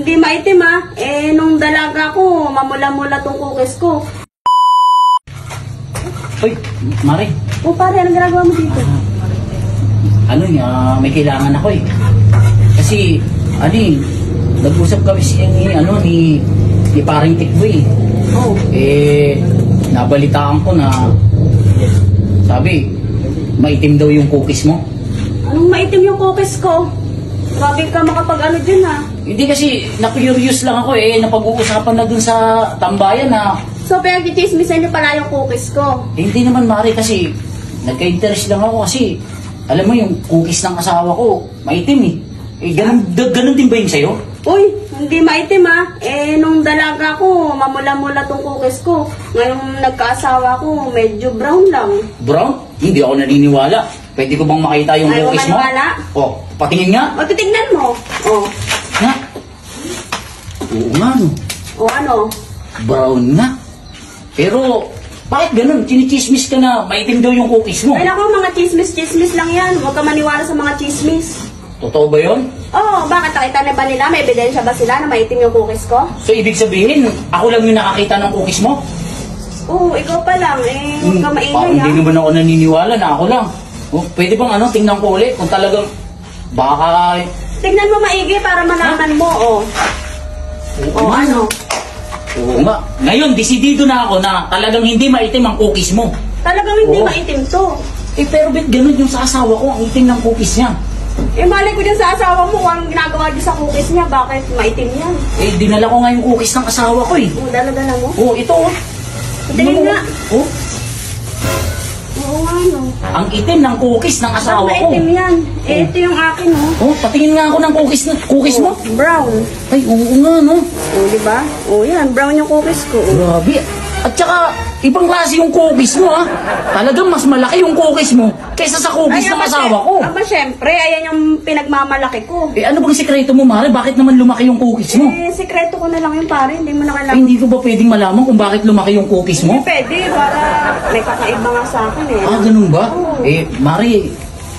hindi maitim nung dalaga ko, mamula-mula tong cookies ko. Uy, Mare. O pare, anong ginagawa mo dito? May kailangan ako eh. Kasi, nag-usap kami ni paring Tikboy. Oh. Nabalitaan ko na, sabi, maitim daw yung cookies mo. Anong maitim yung cookies ko? Grabe ka makapag-ano dyan Hindi kasi, na-curious lang ako napag-uusapan na dun sa tambayan na. So, pinag-chismisan niyo pala yung cookies ko? Hindi naman, Mare, kasi nagka-interest lang ako kasi, alam mo yung cookies ng asawa ko, maitim ganun din ba yung sa'yo? Uy, hindi maitim nung dalaga ko, mamula-mula tong cookies ko. Ngayong nagkaasawa ko, medyo brown lang. Brown? Hindi ako naniniwala. Pwede ko bang makita yung Ayaw cookies mo? maniwala? Patingin nga. O, titignan mo. Ha? Oo nga, no. O, ano? Brown nga. Pero, bakit ganun? Chinichismis ka na maitim daw yung cookies mo. Ay, naku, mga chismis lang yan. Huwag ka maniwala sa mga chismis. Totoo ba yun? Oo, bakit nakita na ba nila? May ebidensya ba sila na maitim yung cookies ko? So, ibig sabihin, ako lang yung nakakita ng cookies mo? Oo, ikaw pa lang. Huwag ka maingay Hindi naman ako naniniwala na ako lang. Pwede bang tingnan ko ulit kung talagang baka. Tignan mo maigi para malaman mo, ano? Oo nga. Ngayon, desidido na ako na talagang hindi maitim ang cookies mo. Talagang hindi maitim to. Pero ba't ganun yung sa asawa ko, ang itim ng cookies niya? Malay ko dyan sa asawa mo kung anong ginagawa dyan sa cookies niya. Bakit maitim yan? Dinala ko nga yung cookies ng asawa ko Dala-dala mo? Ito Tingin nga. Oo nga, no. Ang itim ng cookies ng asawa ko. Maitim yan. Ito yung akin, Patingin nga ako ng cookies mo. Brown. Ay, oo nga, no. Diba? Yan. Brown yung cookies ko. Grabe. At saka, ibang klase yung cookies mo, Talagang mas malaki yung cookies mo kaysa sa cookies ng asawa ko. Syempre, ayan yung pinagmamalaki ko. Ano bang sikreto mo, Mare? Bakit naman lumaki yung cookies mo? Sikreto ko na lang yung pare. Hindi mo na kailangan. Hindi ko ba pwedeng malaman kung bakit lumaki yung cookies mo? Hindi pwede, para may kakaiba nga sa akin Ganun ba? Oo. Mare,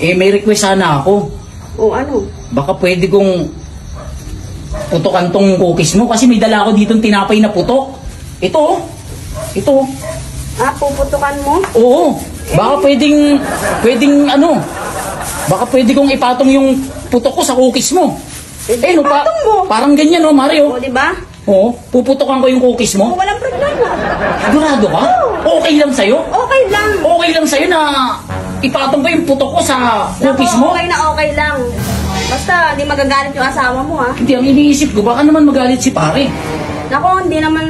may request sana ako. Ano? Baka pwede kong putukan tong cookies mo kasi may dala ako ditong tinapay na putok. Ito. Puputukan mo? Oo. Baka pwedeng baka pwede kong ipatong yung putok ko sa cookies mo. Ipatong mo? Parang ganyan, Mare, Diba? Puputukan ko yung cookies mo. Walang problema. Sigurado ka? Okay lang sa'yo? Okay lang. Okay lang sa'yo na ipatong ko yung putok ko sa cookies mo? Okay lang. Basta, hindi magagalit yung asawa mo, Hindi, ang iniisip ko, baka naman magalit si pare. Nako, hindi naman,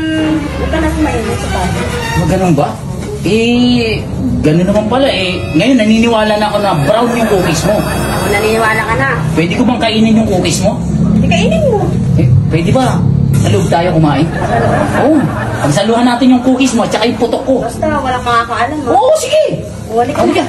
huwag ka na sumainit sa pare. Ganun ba? Ganun naman pala Ngayon, naniniwala na ako na brown yung cookies mo. Naniniwala ka na. Pwede ko bang kainin yung cookies mo? Hindi kainin mo. Pwede ba? Sa loob tayo kumain? Pagsaluhan natin yung cookies mo at saka yung putok ko. Basta, wala kang kakaalam, Oo, sige! Wala ka. Halika.